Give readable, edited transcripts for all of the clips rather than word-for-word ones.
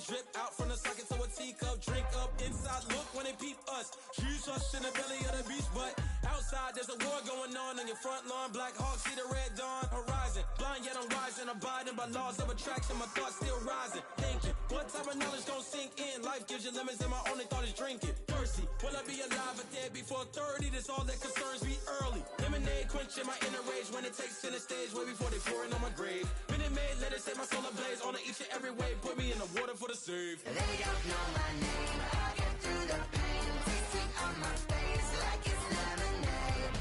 drip out from the socket to a teacup. Drink up inside, look when they peep us. Shoes us in the belly of the beast, but outside there's a war going on in your front lawn. Black Hawk, see the red dawn horizon. Blind yet I'm rising, abiding by laws of attraction. My thoughts still rising, thinking what type of knowledge gon' sink in? Life gives you limits and my only thought is drinking. Thirsty, will I be alive or dead before 30? That's all that concerns me early. Lemonade quenching my inner rage when it takes center stage way before they pouring on my grave. Minute Maid, let it set my soul ablaze on each and every way. Put me in the water for the save. They don't know my name. I get through the pain. Tasting on my face like it's lemonade.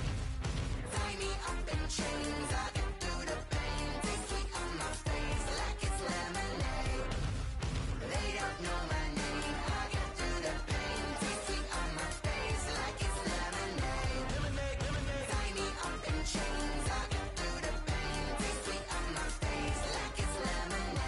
Tie me up in chains. I get through the pain. Taste sweet on my face like it's lemonade. They don't know my name. I get through the pain. Taste sweet on my face like it's lemonade. Lemonade, lemonade. Tie me up in chains. I get through the pain. Taste sweet on my face like it's lemonade.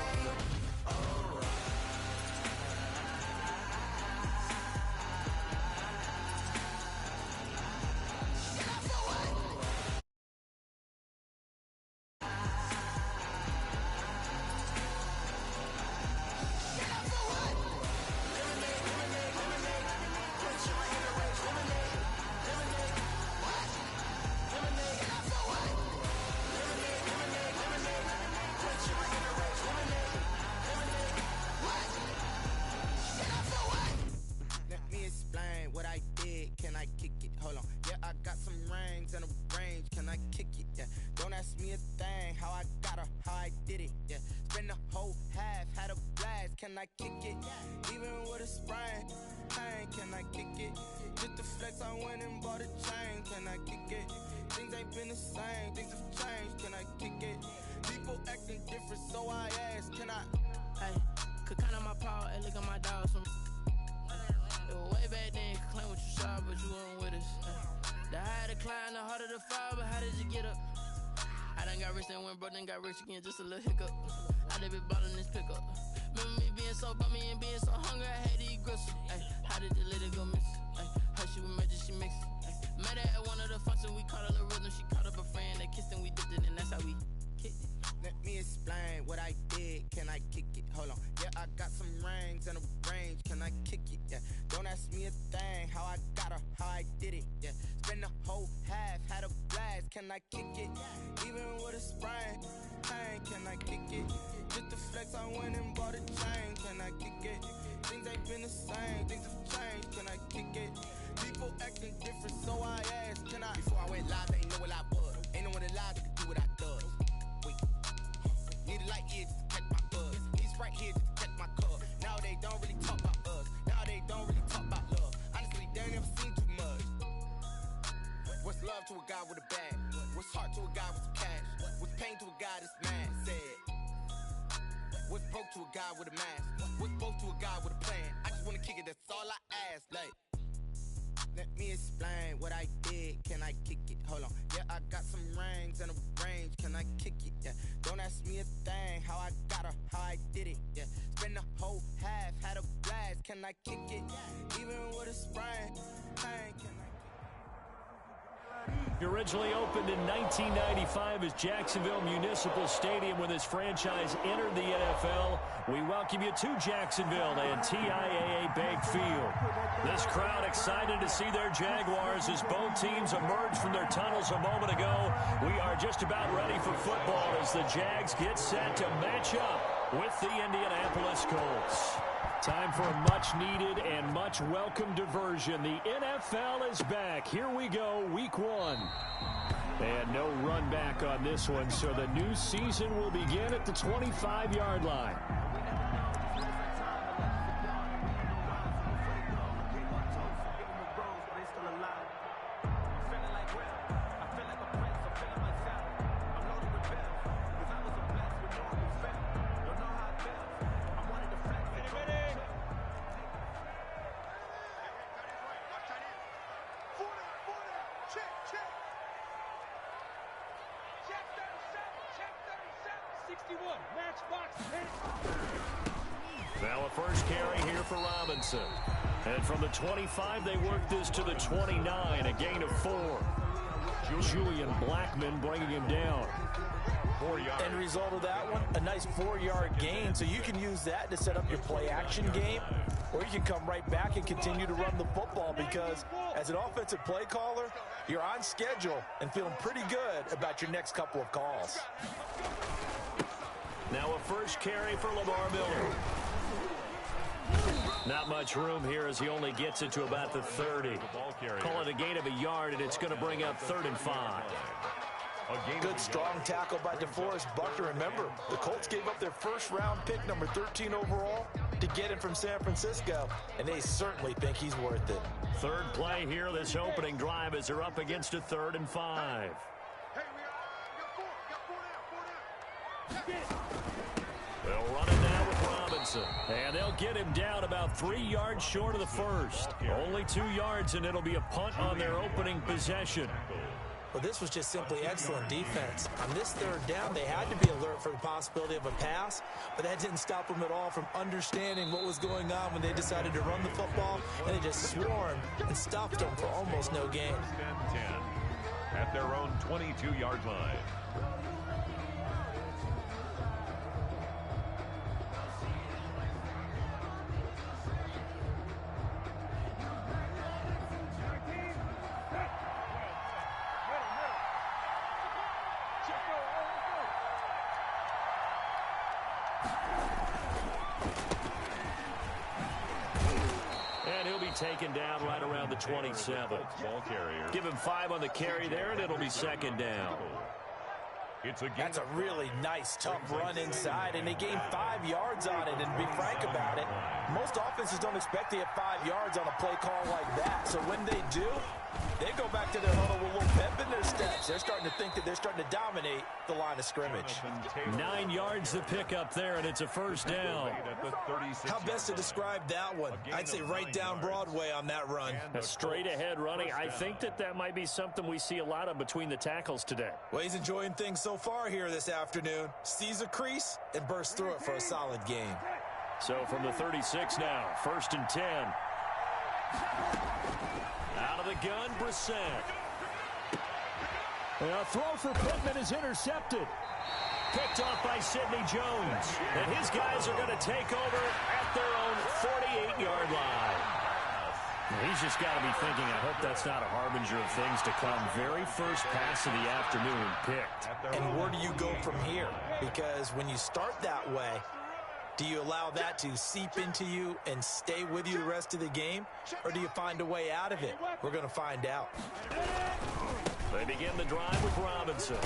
Let me explain what I did. Can I kick it? Hold on. Yeah, I got some rings and a range. Can I kick it? Yeah. Don't ask me a thing. How I got her, how I did it. Yeah. Spend the whole half, had a blast. Can I kick it? Even with a sprain. Pain, can I kick it? Just the flex, I went and bought a chain. Can I kick it? Things ain't been the same. Things have changed. Can I kick it? People acting different, so I ask. Can I? Hey, could count on my power and look at my dogs from. It was way back then, could claim what you saw, but you weren't with us. The higher the climb, the harder the fall, but how did you get up? I done got rich, then went broke, then got rich again, just a little hiccup. I done been bought in this pickup. Remember me being so bummy and being so hungry, I had to eat gristle. Ay, how did the lady go miss? Ay, her she was magic, she mixed. Met her at one of the functions, we caught a little rhythm, she caught up a friend, they kissed and we dipped it, and that's how we kicked it. Let me explain what I did. Can I kick it? Hold on. Yeah, I got some rings and a range. Can I kick it? Yeah. Don't ask me a thing. How I got her, how I did it. Yeah. Spend the whole half, had a blast. Can I kick it? Even with a sprain. Pain, can I kick it? Just the flex, I went and bought a chain. Can I kick it? Things ain't been the same. Things have changed. Can I kick it? People acting different, so I asked. Can I? Before I went live, they ain't know what I was. Ain't no one alive that could do what I does. Wait. Need a light here just to catch my buzz. Need Sprite here just to catch my cup. Now they don't really talk about us. Now they don't really talk about love. Honestly, they ain't never seen too much. What's love to a guy with a bag? What's heart to a guy with some cash? What's pain to a guy that's mad? Said. What's broke to a guy with a mask? What's both to a guy with a plan? I just wanna kick it, that's all I ask. Like, let me explain what I did. Can I kick it? Hold on. Yeah, I got some rings and a range. Can I kick it? Yeah. Don't ask me a thing. How I got her, how I did it. Yeah. Spend the whole half, had a blast. Can I kick it? Even with a sprain. Pain, can I? Originally opened in 1995 as Jacksonville Municipal Stadium when this franchise entered the NFL. We welcome you to Jacksonville and TIAA Bank Field. This crowd excited to see their Jaguars as both teams emerged from their tunnels a moment ago. We are just about ready for football as the Jags get set to match up with the Indianapolis Colts. Time for a much-needed and much-welcome diversion. The NFL is back. Here we go, Week 1. And no run back on this one, so the new season will begin at the 25-yard line. Now a first carry here for Robinson. And from the 25, they work this to the 29, a gain of 4. Julian Blackmon bringing him down. 4 yards. End result of that one, a nice 4-yard gain. So you can use that to set up your play-action game, or you can come right back and continue to run the football because as an offensive play caller, you're on schedule and feeling pretty good about your next couple of calls. Now a first carry for Lamar Miller. Not much room here as he only gets it to about the 30. Call it a gain of a yard, and it's going to bring up 3rd and 5. Good strong tackle by DeForest Buckner. Remember, the Colts gave up their first-round pick, number 13 overall, to get him from San Francisco, and they certainly think he's worth it. Third play here, this opening drive, as they're up against a 3rd and 5. They'll run it now with Robinson. And they'll get him down about 3 yards short of the first. Only 2 yards, and it'll be a punt on their opening possession. Well, this was just simply excellent defense. On this 3rd down, they had to be alert for the possibility of a pass, but that didn't stop them at all from understanding what was going on when they decided to run the football, and they just swarmed and stopped them for almost no gain. 10 at their own 22-yard line. Taken down right around the 27. Ball carrier. Give him 5 on the carry there, and it'll be 2nd down. That's a really nice, tough run inside, and they gained 5 yards on it. And to be frank about it, most offenses don't expect to get 5 yards on a play call like that. So when they do, they go back to their huddle with a little pep in their steps. They're starting to think that they're starting to dominate the line of scrimmage. 9 yards to pick up there, and it's a 1st down. How best to describe that one? I'd say right down Broadway on that run. A straight ahead running. I think that might be something we see a lot of between the tackles today. Well, he's enjoying things so far here this afternoon. Sees a crease and bursts through it for a solid game. So from the 36 now, 1st and 10. Out of the gun, Brissett. A throw for Pittman is intercepted. Picked off by Sidney Jones. And his guys are going to take over at their own 48-yard line. He's just got to be thinking, I hope that's not a harbinger of things to come. Very first pass of the afternoon picked. And where do you go from here? Because when you start that way, do you allow that to seep into you and stay with you the rest of the game? Or do you find a way out of it? We're going to find out. They begin the drive with Robinson.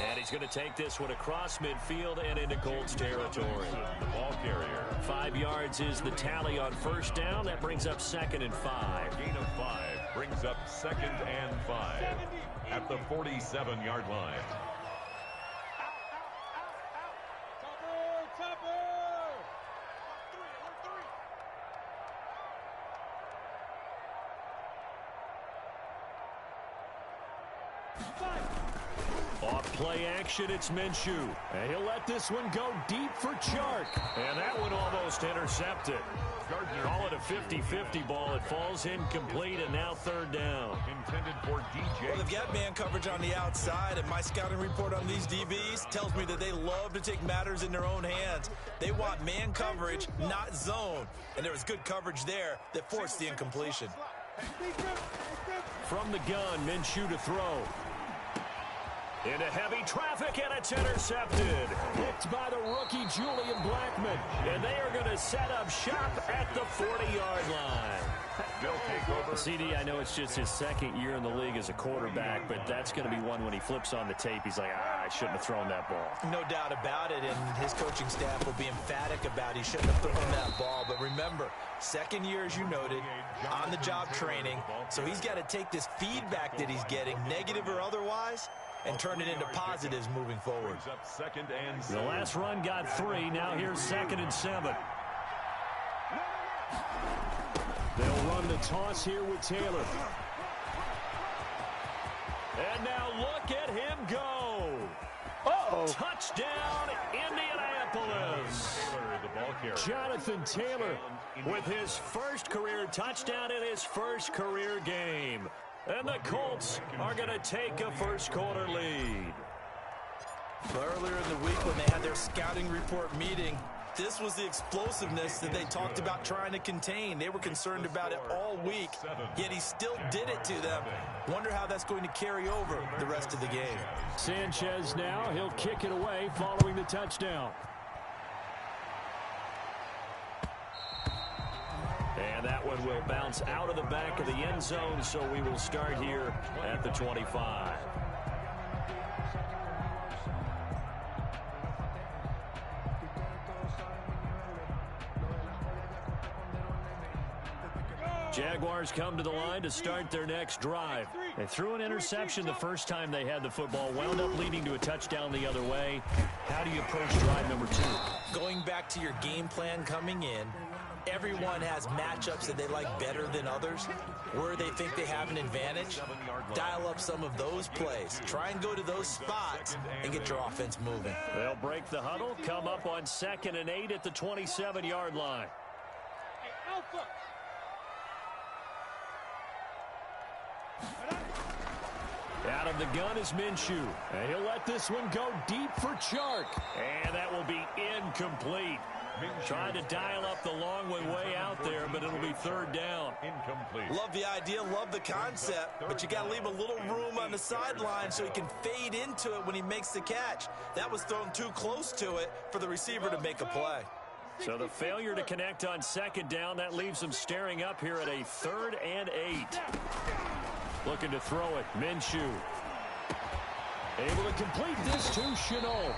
And he's going to take this one across midfield and into Colts territory. The ball carrier. 5 yards is the tally on 1st down. That brings up 2nd and 5. Gain of 5 brings up 2nd and 5 at the 47-yard line. Off play action, it's Minshew. And he'll let this one go deep for Chark. And that one almost intercepted. Call it a 50-50 ball. It falls incomplete, and now 3rd down. Intended for DJ. Well, they've got man coverage on the outside, and my scouting report on these DBs tells me that they love to take matters in their own hands. They want man coverage, not zone. And there was good coverage there that forced the incompletion. From the gun, Minshew to throw. Into heavy traffic, and it's intercepted. Picked by the rookie Julian Blackmon. And they are going to set up shop at the 40-yard line. They'll take over. CD, I know it's just his 2nd year in the league as a quarterback, but that's going to be one when he flips on the tape. He's like, I shouldn't have thrown that ball. No doubt about it, and his coaching staff will be emphatic about he shouldn't have thrown that ball. But remember, 2nd year, as you noted, on-the-job training. So he's got to take this feedback that he's getting, negative or otherwise, and turn it into positives moving forward. The last run got 3. Now here's 2nd and 7. They'll run the toss here with Taylor. And now look at him go. Touchdown, Indianapolis. Jonathan Taylor with his first career touchdown in his first career game. And the Colts are going to take a first quarter lead. Earlier in the week when they had their scouting report meeting, this was the explosiveness that they talked about trying to contain. They were concerned about it all week, yet he still did it to them. Wonder how that's going to carry over the rest of the game. Sanchez now, he'll kick it away following the touchdown. And that one will bounce out of the back of the end zone, so we will start here at the 25. Jaguars come to the line to start their next drive. They threw an interception the first time they had the football, wound up leading to a touchdown the other way. How do you approach drive number 2? Going back to your game plan coming in, everyone has matchups that they like better than others, where they think they have an advantage. Dial up some of those plays. Try and go to those spots and get your offense moving. They'll break the huddle, come up on 2nd and 8 at the 27-yard line. Out of the gun is Minshew. And he'll let this one go deep for Chark. And that will be incomplete. Trying to dial up the long one way out there, but it'll be 3rd down. Incomplete. Love the idea, love the concept, but you got to leave a little room on the sideline so he can fade into it when he makes the catch. That was thrown too close to it for the receiver to make a play. So the failure to connect on 2nd down, that leaves them staring up here at a 3rd and 8. Looking to throw it, Minshew. Able to complete this to Chenault.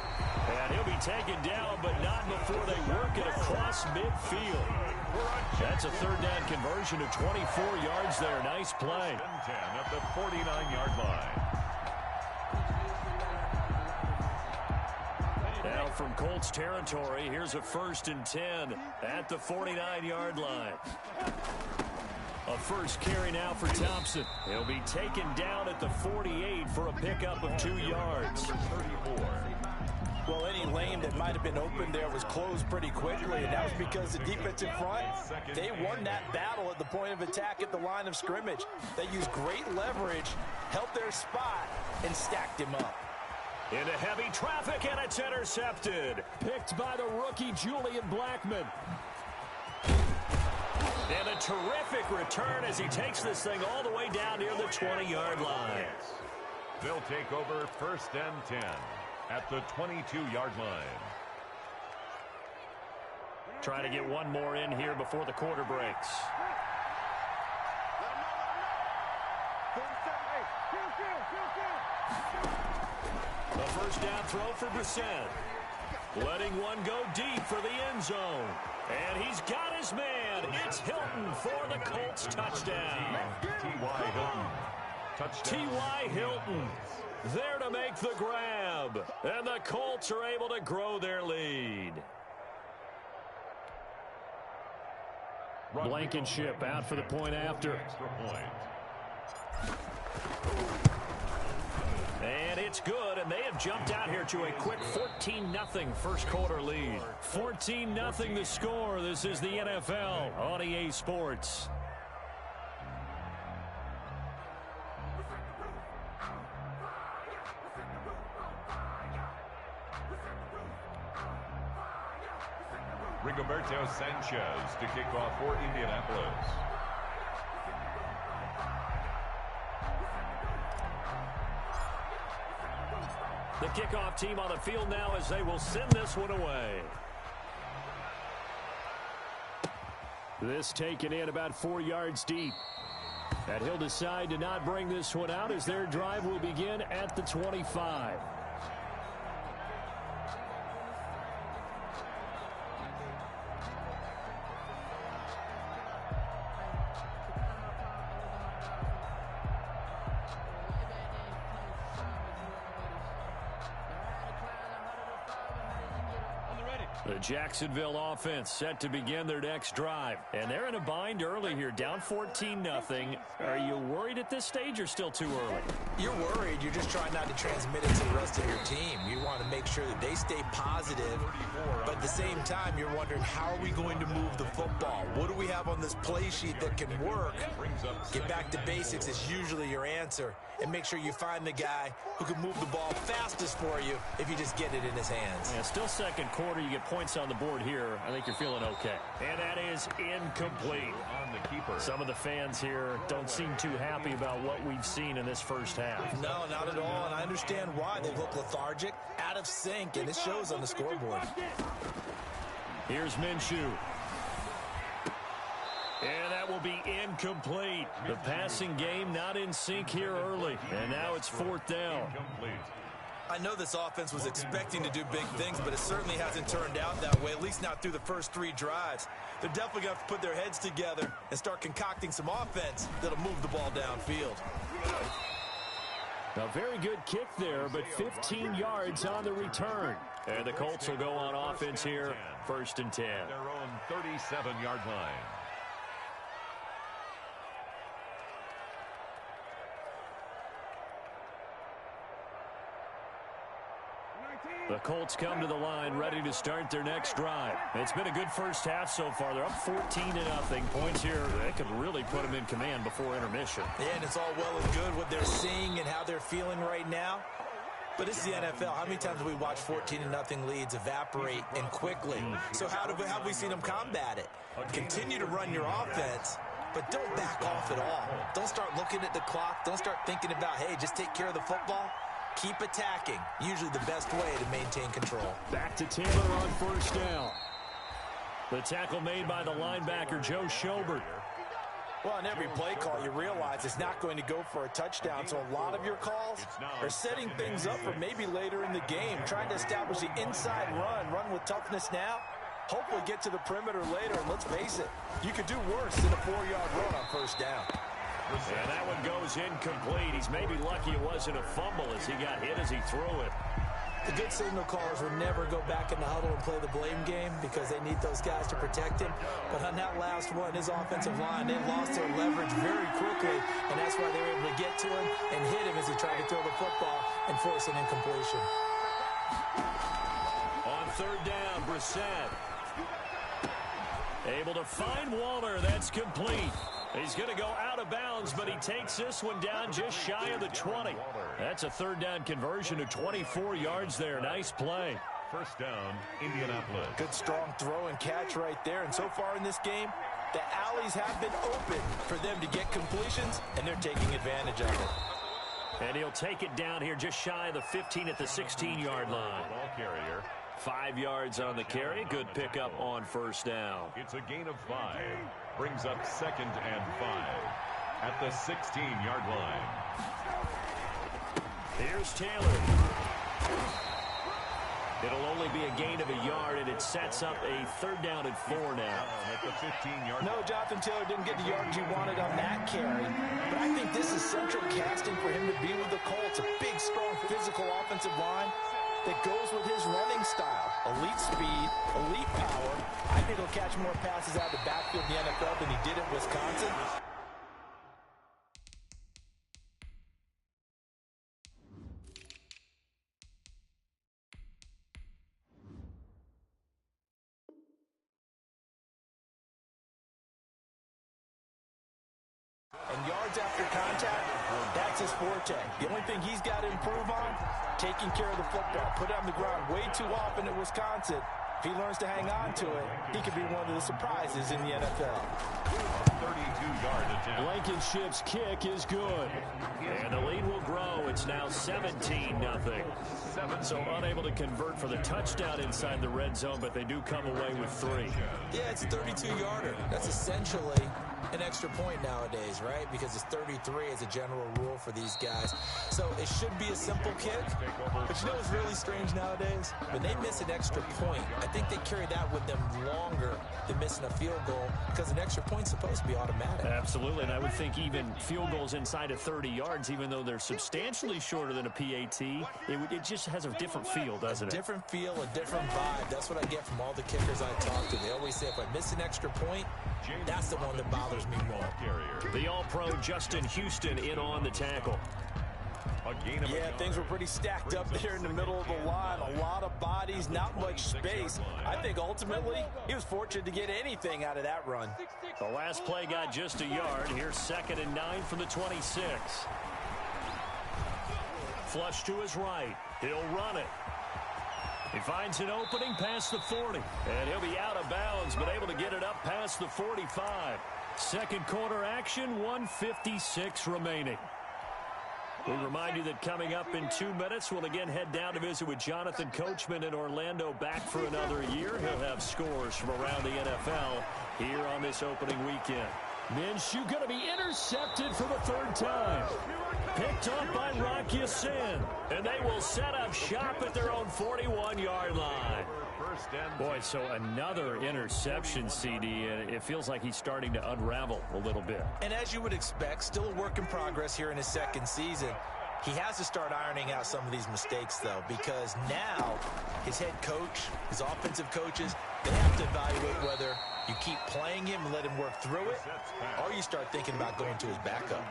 And he'll be taken down, but not before they work it across midfield. That's a 3rd down conversion of 24 yards there. Nice play. 10 at the 49-yard line. Now from Colts territory, here's a 1st and 10 at the 49-yard line. A first carry now for Thompson. He'll be taken down at the 48 for a pickup of 2 yards. 34. Well, any lane that might have been open there was closed pretty quickly, and that was because the defensive front, they won that battle at the point of attack at the line of scrimmage. They used great leverage, held their spot, and stacked him up. Into heavy traffic, and it's intercepted. Picked by the rookie Julian Blackmon. And a terrific return as he takes this thing all the way down near the 20-yard line. They'll take over 1st and 10 at the 22-yard line. Trying to get one more in here before the quarter breaks. A first down throw for Brissett. Letting one go deep for the end zone. And he's got his man. It's Hilton for the Colts touchdown. T.Y. Hilton. Touchdown. T.Y. Hilton there to make the grab. And the Colts are able to grow their lead. Blankenship out for the point after. Extra point. And it's good, and they have jumped out here to a quick 14-0 first quarter lead. 14-0 the score. This is the NFL on EA Sports. Rigoberto Sanchez to kick off for Indianapolis. The kickoff team on the field now as they will send this one away. This taken in about 4 yards deep. And he'll decide to not bring this one out as their drive will begin at the 25. The Jacksonville offense set to begin their next drive. And they're in a bind early here, down 14-0. Are you worried at this stage or still too early? You're worried. You're just trying not to transmit it to the rest of your team. You want to make sure that they stay positive. But at the same time, you're wondering, how are we going to move the football? What do we have on this play sheet that can work? Get back to basics is usually your answer. And make sure you find the guy who can move the ball fastest for you if you just get it in his hands. Yeah, still second quarter. You get points on the board here. I think you're feeling okay. And that is incomplete. Some of the fans here don't seem too happy about what we've seen in this first half. No, not at all. And I understand why. They look lethargic, out of sync, and it shows on the scoreboard. Here's Minshew. And that will be incomplete. The passing game not in sync here early. And now it's fourth down. I know this offense was expecting to do big things, but it certainly hasn't turned out that way, at least not through the first 3 drives. They're definitely going to have to put their heads together and start concocting some offense that'll move the ball downfield. A very good kick there, but 15 yards on the return. And the Colts will go on offense here, 1st and 10. Their own 37-yard line. The Colts come to the line ready to start their next drive. It's been a good first half so far. They're up 14-0. Points here, they could really put them in command before intermission. Yeah, and it's all well and good what they're seeing and how they're feeling right now. But this is the NFL. How many times have we watched 14-0 leads evaporate and quickly? So how have we seen them combat it? Continue to run your offense, but don't back off at all. Don't start looking at the clock. Don't start thinking about, hey, just take care of the football. Keep attacking. Usually the best way to maintain control. Back to Taylor on first down. The tackle made by the linebacker, Joe Schobert. Well, on every play call, you realize it's not going to go for a touchdown, so a lot of your calls are setting things up for maybe later in the game, trying to establish the inside run with toughness now, hopefully get to the perimeter later, and let's face it, you could do worse than a 4-yard run on first down. And that one goes incomplete. He's maybe lucky it wasn't a fumble as he got hit as he threw it. The good signal callers will never go back in the huddle and play the blame game because they need those guys to protect him. But on that last one, his offensive line, they lost their leverage very quickly, and that's why they were able to get to him and hit him as he tried to throw the football and force an incompletion. On third down, Brissett. Able to find Waller. That's complete. He's going to go out of bounds, but he takes this one down just shy of the 20. That's a third down conversion of 24 yards there. Nice play. First down, Indianapolis. Good strong throw and catch right there. And so far in this game, the alleys have been open for them to get completions, and they're taking advantage of it. And he'll take it down here just shy of the 15 at the 16-yard line. Ball carrier. 5 yards on the carry. Good pickup on first down. It's a gain of 5. Brings up 2nd and 5 at the 16-yard line. Here's Taylor. It'll only be a gain of a yard, and it sets up a third down and 4 now. At the 15-yard line. No, Jonathan Taylor didn't get the yardage he wanted on that carry. But I think this is central casting for him to be with the Colts. A big, strong, physical offensive line that goes with his running style. Elite speed, elite power. I think he'll catch more passes out of the backfield in the NFL than he did at Wisconsin. And yards after contact, that's his forte. The only thing he's got to improve on, taking care of the football. Put it on the ground way too often at Wisconsin. If he learns to hang on to it, he could be one of the surprises in the NFL. 32-yard attempt. Blankenship's kick is good. And the lead will grow. It's now 17-0. So unable to convert for the touchdown inside the red zone, but they do come away with 3. Yeah, it's a 32-yarder. That's essentially an extra point nowadays, right? Because it's 33 as a general rule for these guys. So it should be a simple kick. But you know what's really strange nowadays? When they miss an extra point, I think they carry that with them longer than missing a field goal because an extra point's supposed to be automatic. Absolutely, and I would think even field goals inside of 30 yards, even though they're substantially shorter than a PAT, it just has a different feel, doesn't it? A different feel, a different vibe. That's what I get from all the kickers I talk to. They always say if I miss an extra point, that's the one that bothers me more. The All-Pro Justin Houston in on the tackle. Yeah, things were pretty stacked up there in the middle of the line. A lot of bodies, not much space. I think ultimately he was fortunate to get anything out of that run. The last play got just a yard. Here's 2nd and 9 from the 26. Flush to his right. He'll run it. He finds an opening past the 40. And he'll be out of bounds, but able to get it up past the 45. Second quarter action, 1:56 remaining. We remind you that coming up in 2 minutes, we'll again head down to visit with Jonathan Coachman in Orlando, back for another year. He'll have scores from around the NFL here on this opening weekend. Minshew going to be intercepted for the 3rd time. Picked off by Rock Ya-Sin. And they will set up shop at their own 41-yard line. Boy, so another interception, CD, and it feels like he's starting to unravel a little bit. And as you would expect, still a work in progress here in his 2nd season. He has to start ironing out some of these mistakes, though, because now his head coach, his offensive coaches, they have to evaluate whether you keep playing him and let him work through it, or you start thinking about going to his backup.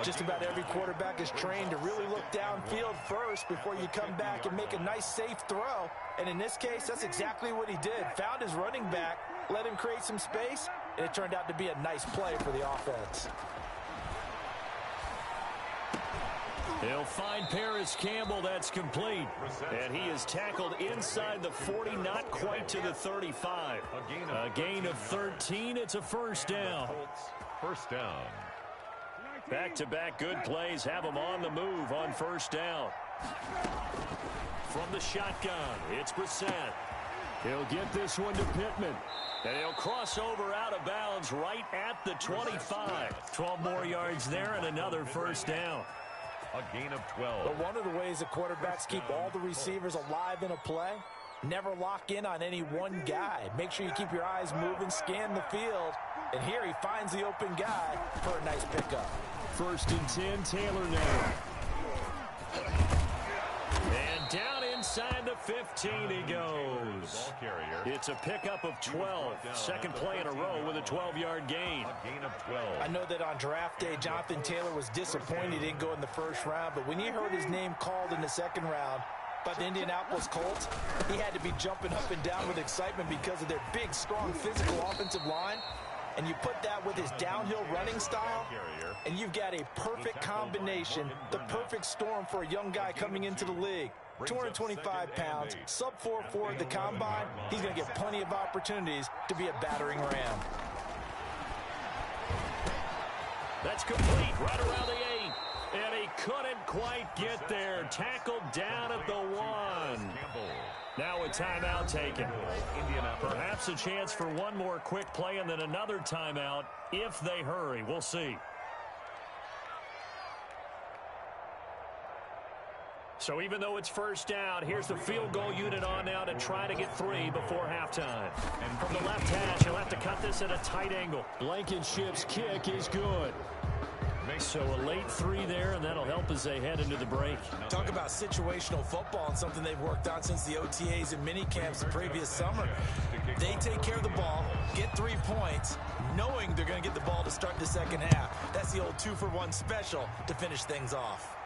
Just about every quarterback is trained to really look downfield first before you come back and make a nice, safe throw. And in this case, that's exactly what he did. Found his running back, let him create some space, and it turned out to be a nice play for the offense. He'll find Paris Campbell. That's complete. And he is tackled inside the 40, not quite to the 35. A gain of 13. It's a first down. First down. Back-to-back good plays have him on the move on first down. From the shotgun, it's Brissett. He'll get this one to Pittman. And he'll cross over out of bounds right at the 25. 12 more yards there and another first down. A gain of 12. But one of the ways the quarterbacks keep all the receivers alive in a play, never lock in on any one guy. Make sure you keep your eyes moving, scan the field. And here he finds the open guy for a nice pickup. 1st and 10, Taylor now. And down inside the 15 he goes. It's a pickup of 12. Second play in a row with a 12-yard gain. I know that on draft day, Jonathan Taylor was disappointed he didn't go in the 1st round, but when he heard his name called in the 2nd round by the Indianapolis Colts, he had to be jumping up and down with excitement because of their big, strong, physical offensive line. And you put that with his downhill running style, and you've got a perfect combination, the perfect storm for a young guy coming into the league. 225 pounds, sub 4.4 at the combine. He's going to get plenty of opportunities to be a battering ram. That's complete right around the 8. And he couldn't quite get there. Tackled down at the 1. Now a timeout taken. Perhaps a chance for one more quick play and then another timeout if they hurry. We'll see. So even though it's first down, here's the field goal unit on now to try to get 3 before halftime. And from the left hash, he'll have to cut this at a tight angle. Blankenship's kick is good. So a late 3 there, and that'll help as they head into the break. Talk about situational football and something they've worked on since the OTAs and mini camps the previous summer. They take care of the ball, get 3 points, knowing they're going to get the ball to start the second half. That's the old 2-for-1 special to finish things off.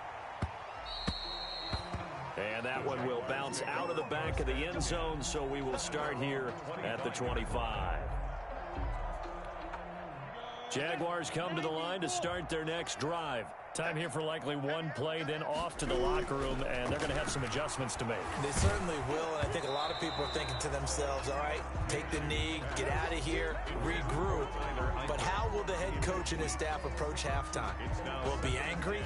And that one will bounce out of the back of the end zone, so we will start here at the 25. Jaguars come to the line to start their next drive. Time here for likely one play, then off to the locker room, and they're going to have some adjustments to make. They certainly will, and I think a lot of people are thinking to themselves, all right, take the knee, get out of here, regroup. But how will the head coach and his staff approach halftime? Will it be angry?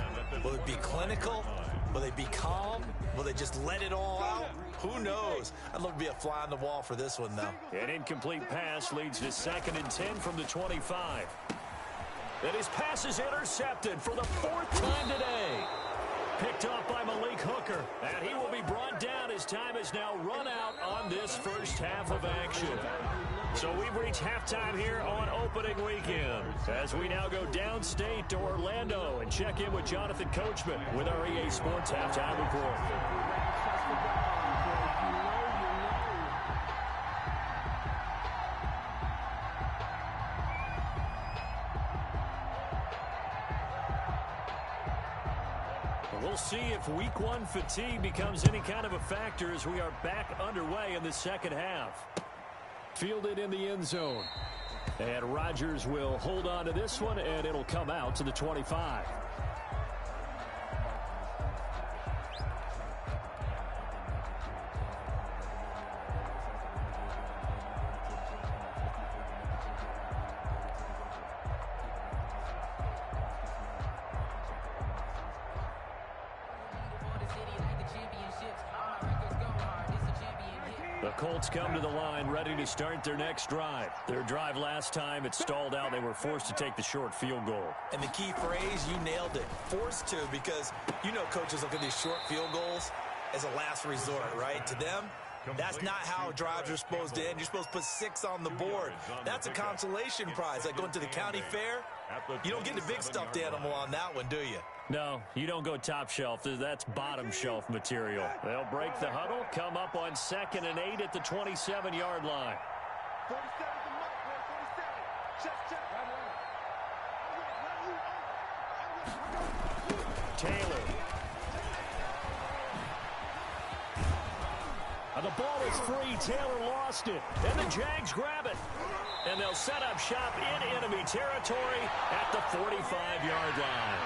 Will it be clinical? Will they be calm? Will they just let it all out? Who knows? I'd love to be a fly on the wall for this one, though. An incomplete pass leads to 2nd and 10 from the 25. And his pass is intercepted for the 4th time today. Picked off by Malik Hooker. And he will be brought down. His time has now run out on this first half of action. So we've reached halftime here on opening weekend as we now go downstate to Orlando and check in with Jonathan Coachman with our EA Sports Halftime Report. We'll see if week 1 fatigue becomes any kind of a factor as we are back underway in the second half. Fielded in the end zone. And Rodgers will hold on to this one, and it'll come out to the 25. The Colts come to the line ready to start their next drive. Their drive last time, it stalled out. They were forced to take the short field goal. And the key phrase, you nailed it, forced to, because you know coaches look at these short field goals as a last resort, right? To them, that's not how drives are supposed to end. You're supposed to put 6 on the board. That's a consolation prize. Like going to the county fair, you don't get the big stuffed animal on that one, do you? No, you don't go top shelf. That's bottom shelf material. They'll break the huddle, come up on 2nd and 8 at the 27-yard line. 47 to Mike, 47. Check. Taylor. And the ball is free. Taylor lost it. And the Jags grab it. And they'll set up shop in enemy territory at the 45-yard line.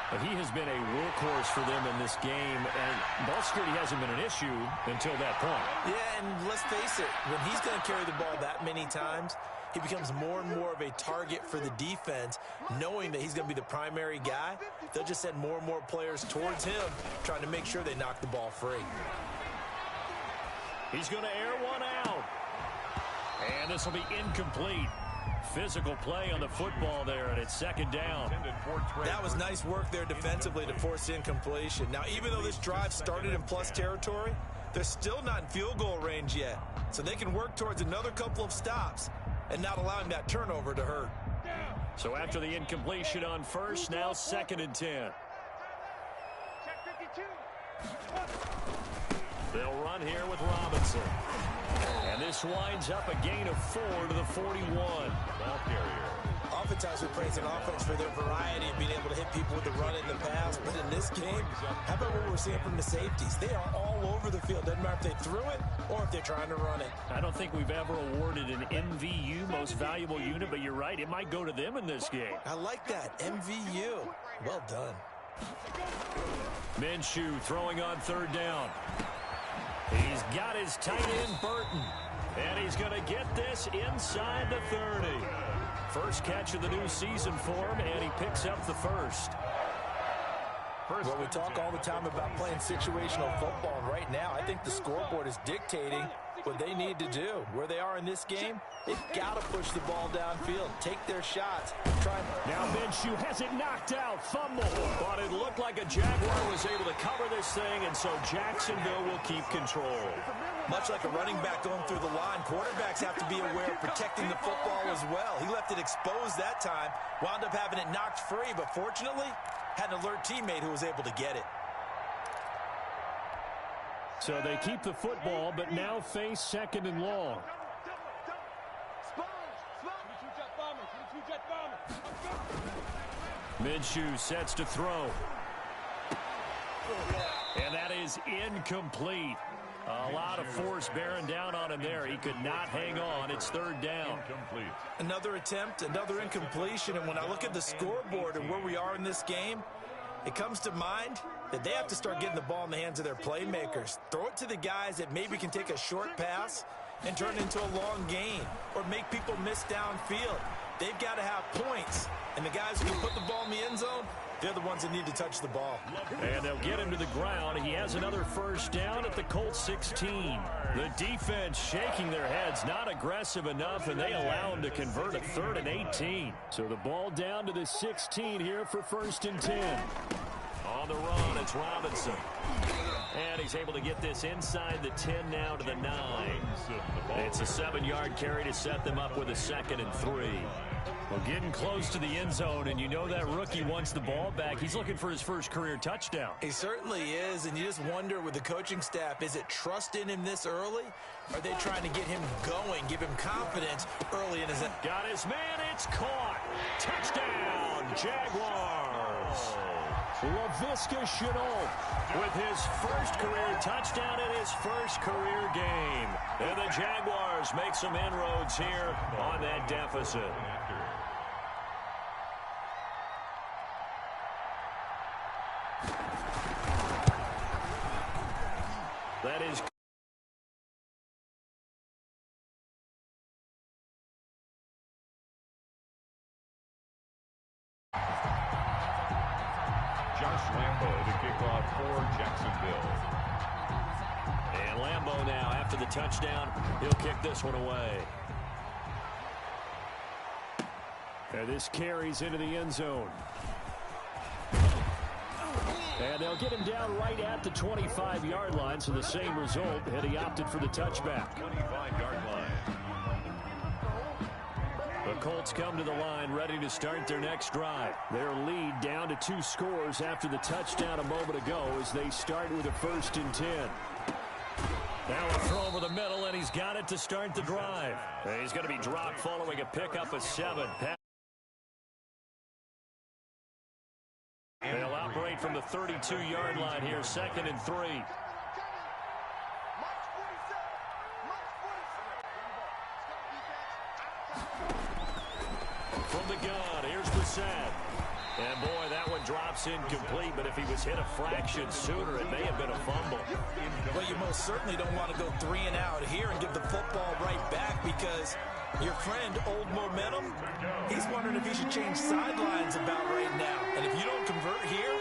But he has been a workhorse for them in this game, and ball security hasn't been an issue until that point. Yeah, and let's face it, when he's going to carry the ball that many times, he becomes more and more of a target for the defense, knowing that he's going to be the primary guy. They'll just send more and more players towards him, trying to make sure they knock the ball free. He's going to air one out. And this will be incomplete. Physical play on the football there, and it's 2nd down. That was nice work there defensively to force incompletion. Now, even though this drive started in plus territory, they're still not in field goal range yet. So they can work towards another couple of stops and not allowing that turnover to hurt. So after the incompletion on first, now 2nd and 10. They'll run here with Robinson. And this winds up a gain of 4 to the 41. Ball carrier. Oftentimes we praise an offense for their variety of being able to hit people with the run and the pass. But in this game, how about what we're seeing from the safeties? They are all over the field. Doesn't matter if they threw it or if they're trying to run it. I don't think we've ever awarded an MVU, most valuable unit, but you're right. It might go to them in this game. I like that. MVU. Well done. Minshew throwing on 3rd down. He's got his tight end, Burton. And he's going to get this inside the 30. First catch of the new season for him, and he picks up the first. Well, we talk all the time about playing situational football, and right now I think the scoreboard is dictating what they need to do. Where they are in this game, they've got to push the ball downfield, take their shots. Now Minshew has it knocked out, fumble. But it looked like a Jaguar was able to cover this thing, and so Jacksonville will keep control. Much like a running back going through the line, quarterbacks have to be aware of protecting the football as well. He left it exposed that time, wound up having it knocked free, but fortunately, had an alert teammate who was able to get it. So they keep the football, but now face 2nd and long. Minshew sets to throw. And that is incomplete. A lot of force bearing down on him there. He could not hang on. It's 3rd down. Incomplete. Another attempt, another incompletion, and when I look at the scoreboard and where we are in this game, it comes to mind that they have to start getting the ball in the hands of their playmakers. Throw it to the guys that maybe can take a short pass and turn it into a long gain or make people miss downfield. They've got to have points, and the guys who can put the ball in the end zone, They're the ones that need to touch the ball. And they'll get him to the ground. He has another first down at the Colts 16. The defense shaking their heads, not aggressive enough, and they allow him to convert a 3rd and 18. So the ball down to the 16 here for 1st and 10. On the run, it's Robinson. And he's able to get this inside the 10 now to the 9. It's a 7-yard carry to set them up with a 2nd and 3. Well, getting close to the end zone, and you know that rookie wants the ball back. He's looking for his first career touchdown. He certainly is, and you just wonder with the coaching staff, is it trust in him this early? Are they trying to get him going, give him confidence early in his... Got his man, it's caught. Touchdown, Jaguars. Laviska Shenault with his first career touchdown in his first career game. And the Jaguars make some inroads here on that deficit. That is... Josh Lambo to kick off for Jacksonville. And Lambo now, after the touchdown, he'll kick this one away. And this carries into the end zone. And they'll get him down right at the 25-yard line, so the same result, and he opted for the touchback. 25-yard line. The Colts come to the line, ready to start their next drive. Their lead down to 2 scores after the touchdown a moment ago as they start with a 1st and 10. Now a throw over the middle, and he's got it to start the drive. And he's going to be dropped following a pickup of 7. They'll operate from the 32-yard line here, 2nd and 3. From the gun, here's the set. And boy, that one drops incomplete, but if he was hit a fraction sooner, it may have been a fumble. Well, you most certainly don't want to go 3 and out here and give the football right back, because your friend, Old Momentum, he's wondering if he should change sidelines about right now. And if you don't convert here,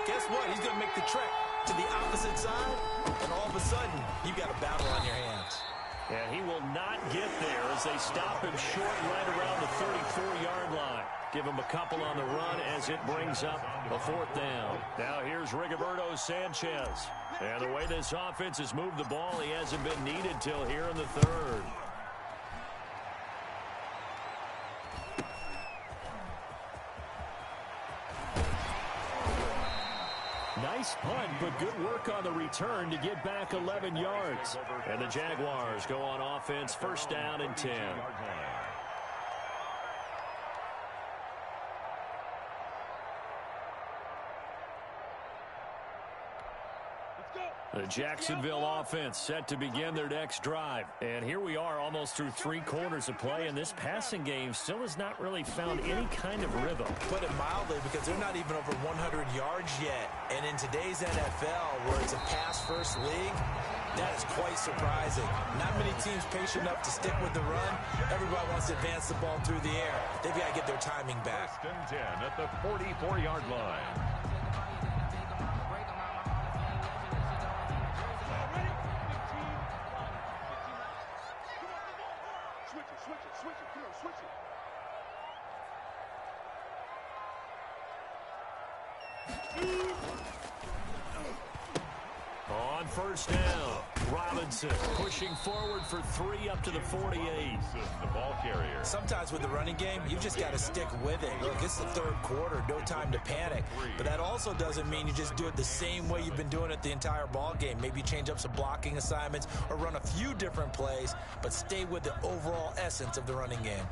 guess what? He's going to make the trek to the opposite side, and all of a sudden, you got a battle on your hands. And he will not get there as they stop him short right around the 34-yard line. Give him a couple on the run as it brings up a 4th down. Now here's Rigoberto Sanchez. And the way this offense has moved the ball, he hasn't been needed till here in the 3rd. Nice punt, but good work on the return to get back 11 yards. And the Jaguars go on offense, 1st down and 10. The Jacksonville offense set to begin their next drive. And here we are almost through 3 quarters of play, and this passing game still has not really found any kind of rhythm. Put it mildly, because they're not even over 100 yards yet. And in today's NFL, where it's a pass-first league, that is quite surprising. Not many teams patient enough to stick with the run. Everybody wants to advance the ball through the air. They've got to get their timing back. 1st and 10 at the 44-yard line. On 1st down, Robinson pushing forward for 3 up to the 48. The ball carrier. Sometimes with the running game, you've just got to stick with it. Look, it's the 3rd quarter, no time to panic. But that also doesn't mean you just do it the same way you've been doing it the entire ball game. Maybe change up some blocking assignments or run a few different plays, but stay with the overall essence of the running game.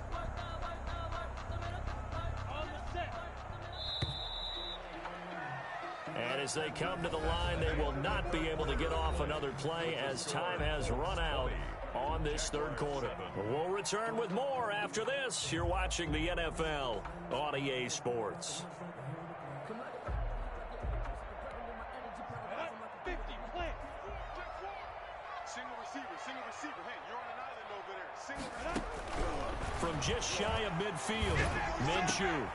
And as they come to the line, they will not be able to get off another play as time has run out on this 3rd quarter. We'll return with more after this. You're watching the NFL on EA Sports. 50, plant. Single receiver. Hey, you're on an island over there. Single receiver. From just shy of midfield, Minshew.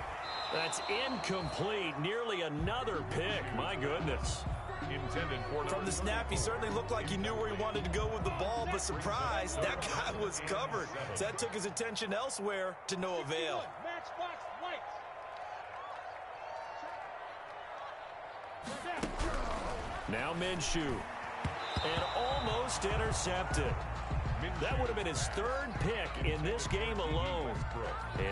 That's incomplete. Nearly another pick. My goodness. Intended for From the snap, he certainly looked like he knew where he wanted to go with the ball, but surprise, that guy was covered. So that took his attention elsewhere to no avail. Now Minshew. And almost intercepted. That would have been his third pick in this game alone.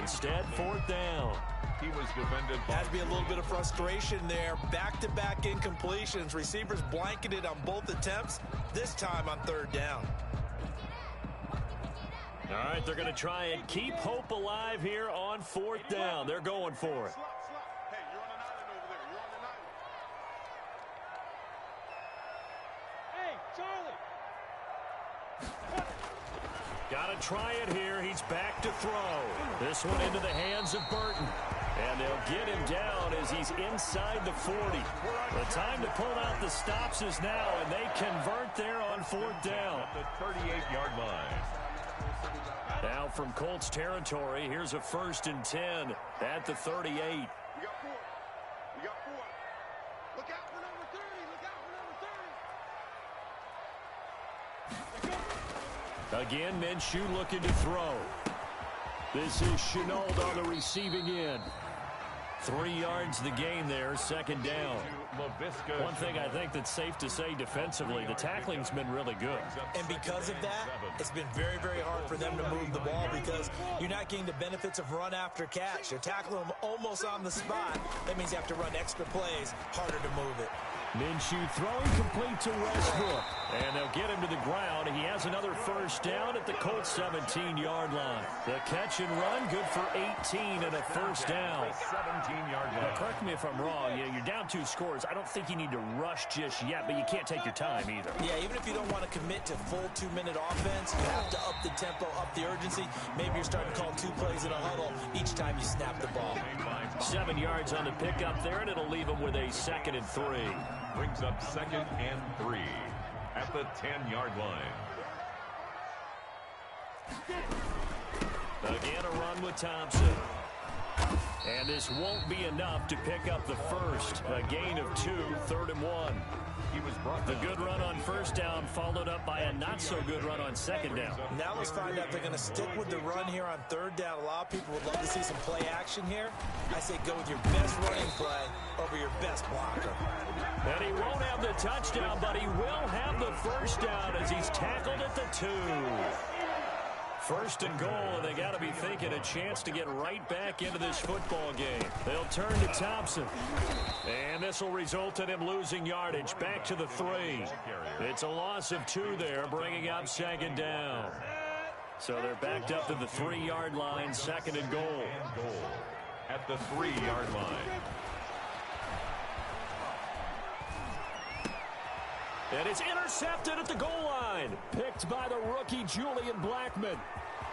Instead, fourth down. He was defended. Had to be a little bit of frustration there. Back-to-back incompletions. Receivers blanketed on both attempts, this time on third down. All right, they're going to try and keep hope alive here on fourth down. They're going for it. Hey, you're on an island over there. You're on an island. Hey, Charlie. Got to try it here. He's back to throw. This one into the hands of Burton. And they'll get him down as he's inside the 40. The time to pull out the stops is now, and they convert there on fourth down. At the 38-yard line. Now from Colts territory, here's a 1st and 10 at the 38. We got 4. We got 4. Look out for number 30. Look out for number 30. Again, Minshew looking to throw. This is Chenault on the receiving end. 3 yards the gain there, second down. One thing I think that's safe to say defensively, the tackling's been really good. And because of that, it's been very, very hard for them to move the ball because you're not getting the benefits of run after catch. They're tackling them almost on the spot. That means you have to run extra plays, harder to move it. Minshew throwing complete to Westbrook. And they'll get him to the ground. He has another first down at the Colts 17-yard line. The catch and run, good for 18 and a first down. 17-yard line. Now, correct me if I'm wrong. You're down 2 scores. I don't think you need to rush just yet, but you can't take your time either. Yeah, even if you don't want to commit to full 2-minute offense, you have to up the tempo, up the urgency. Maybe you're starting to call 2 plays in a huddle each time you snap the ball. 7 yards on the pickup there, and it'll leave him with a 2nd and 3. Brings up 2nd and 3 at the 10-yard line. Again, a run with Thompson. And this won't be enough to pick up the first. A gain of 2, 3rd and 1. He was brought The good run on first down followed up by a not-so-good run on second down. Now let's find out if they're going to stick with the run here on third down. A lot of people would love to see some play action here. I say go with your best running play over your best blocker. And he won't have the touchdown, but he will have the first down as he's tackled at the 2. 1st and goal, and they got to be thinking a chance to get right back into this football game. They'll turn to Thompson. And this will result in him losing yardage back to the 3. It's a loss of 2 there, bringing up 2nd down. So they're backed up to the 3-yard line, 2nd and goal. At the 3-yard line. And it's intercepted at the goal line. Picked by the rookie Julian Blackmon.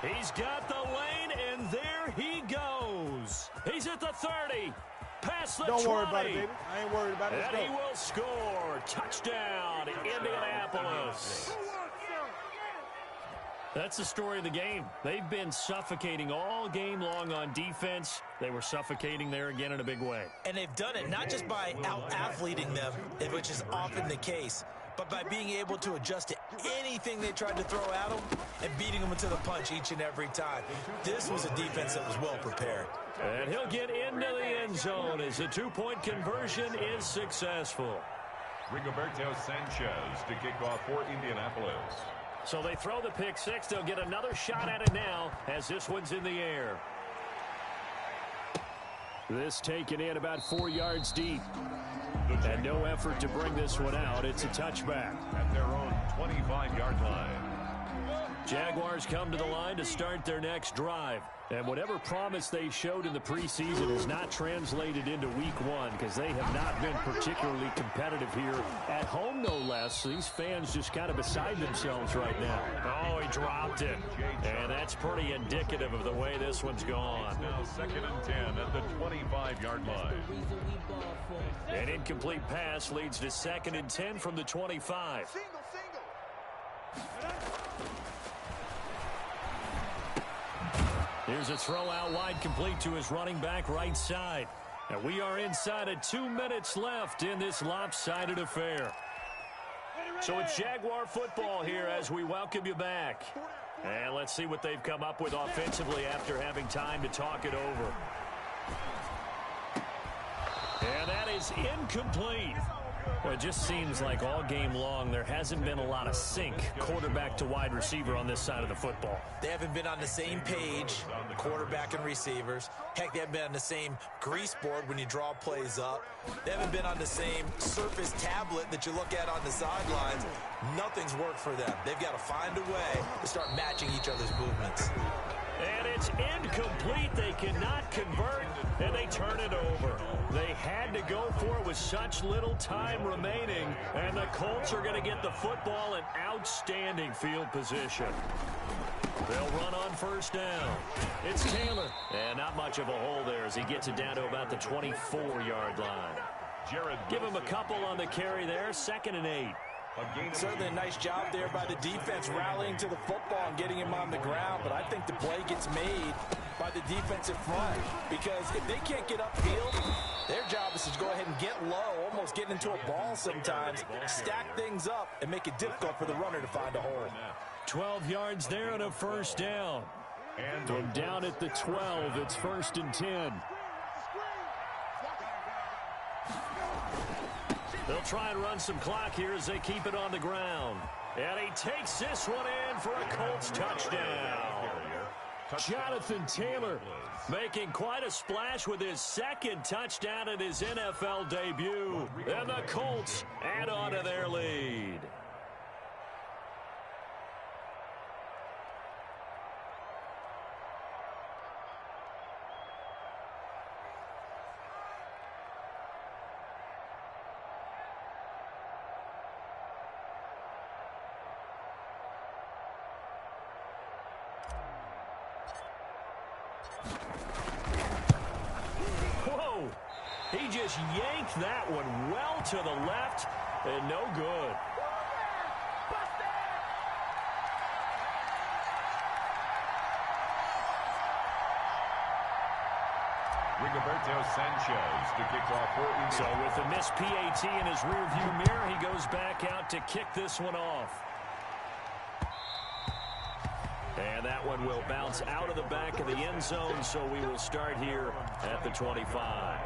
He's got the lane, and there he goes. He's at the 30. Past the 20. Don't worry about it, baby. I ain't worried about it. And he will score. Touchdown, Indianapolis. That's the story of the game. They've been suffocating all game long on defense. They were suffocating there again in a big way. And they've done it not just by out-athleting them, which is often the case, but by being able to adjust to anything they tried to throw at them and beating them into the punch each and every time. This was a defense that was well prepared. And he'll get into the end zone as the 2-point conversion is successful. Rigoberto Sanchez to kick off for Indianapolis. So they throw the pick 6. They'll get another shot at it now as this one's in the air. This taken in about 4 yards deep. And no effort to bring this one out. It's a touchback. At their own 25-yard line. Jaguars come to the line to start their next drive. And whatever promise they showed in the preseason has not translated into week 1 because they have not been particularly competitive here at home, no less. These fans just kind of beside themselves right now. Oh, he dropped it. And that's pretty indicative of the way this one's gone. Now 2nd and 10 at the 25-yard line. An incomplete pass leads to 2nd and 10 from the 25. Here's Here's a throw out wide, complete to his running back right side. And we are inside of 2 minutes left in this lopsided affair. So it's Jaguar football here as we welcome you back. And let's see what they've come up with offensively after having time to talk it over. And that is incomplete. Well, it just seems like all game long there hasn't been a lot of sync quarterback to wide receiver on this side of the football. They haven't been on the same page, quarterback and receivers. Heck, they haven't been on the same grease board when you draw plays up. They haven't been on the same surface tablet that you look at on the sidelines. Nothing's worked for them. They've got to find a way to start matching each other's movements. And it's incomplete. They cannot convert, and they turn it over. They had to go for it with such little time remaining, and the Colts are going to get the football in outstanding field position. They'll run on first down. It's Taylor. And not much of a hole there as he gets it down to about the 24-yard line. Give him a couple on the carry there, 2nd and 8. Certainly a nice job there by the defense rallying to the football and getting him on the ground, but I think the play gets made by the defensive front because if they can't get upfield, their job is to go ahead and get low, almost getting into a ball sometimes, stack things up, and make it difficult for the runner to find a hole. 12 yards there and a first down. And from down at the 12, it's 1st and 10. They'll try and run some clock here as they keep it on the ground. And he takes this one in for a Colts touchdown. Jonathan Taylor making quite a splash with his 2nd touchdown in his NFL debut. And the Colts add on to their lead. Whoa! He just yanked that one well to the left and no good. Rigoberto Sanchez to kick off for Eagles. So with the missed PAT in his rearview mirror, he goes back out to kick this one off. And that one will bounce out of the back of the end zone, so we will start here at the 25.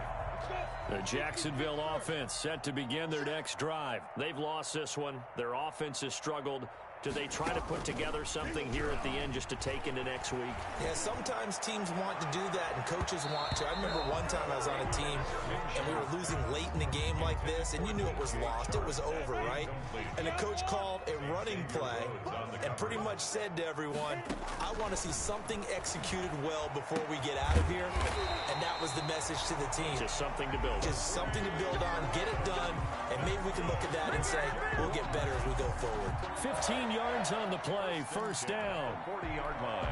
The Jacksonville offense set to begin their next drive. They've lost this one. Their offense has struggled. Do they try to put together something here at the end just to take into next week? Yeah, sometimes teams want to do that and coaches want to. I remember one time I was on a team and we were losing late in the game like this and you knew it was lost. It was over, right? And the coach called a running play and pretty much said to everyone, I want to see something executed well before we get out of here. And that was the message to the team. Just something to build on. Just something to build on, get it done, and maybe we can look at that and say, we'll get better as we go forward. 15 yards on the play, first down. 40-yard line.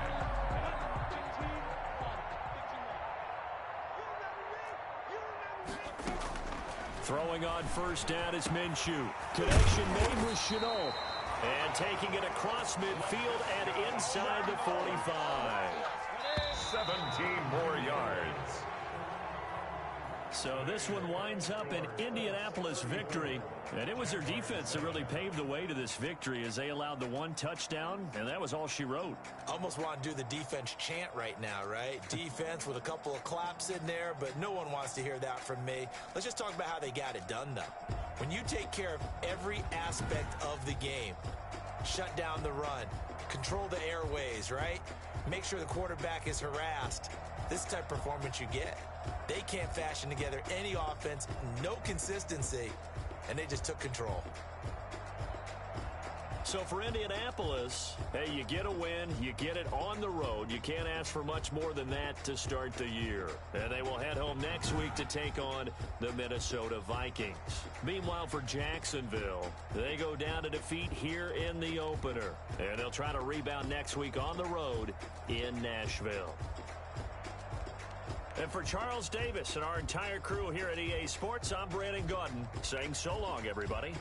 Throwing on first down is Minshew. Connection made with Chenault. And taking it across midfield and inside the 45. 17 more yards. So this one winds up an Indianapolis victory. And it was their defense that really paved the way to this victory as they allowed the one touchdown, and that was all she wrote. Almost want to do the defense chant right now, right? Defense with a couple of claps in there, but no one wants to hear that from me. Let's just talk about how they got it done, though. When you take care of every aspect of the game, shut down the run, control the airways, right? Make sure the quarterback is harassed. This type of performance you get. They can't fashion together any offense, no consistency, and they just took control. So for Indianapolis, hey, you get a win, you get it on the road. You can't ask for much more than that to start the year. And they will head home next week to take on the Minnesota Vikings. Meanwhile, for Jacksonville, they go down to defeat here in the opener. And they'll try to rebound next week on the road in Nashville. And for Charles Davis and our entire crew here at EA Sports, I'm Brandon Gaudin saying so long, everybody.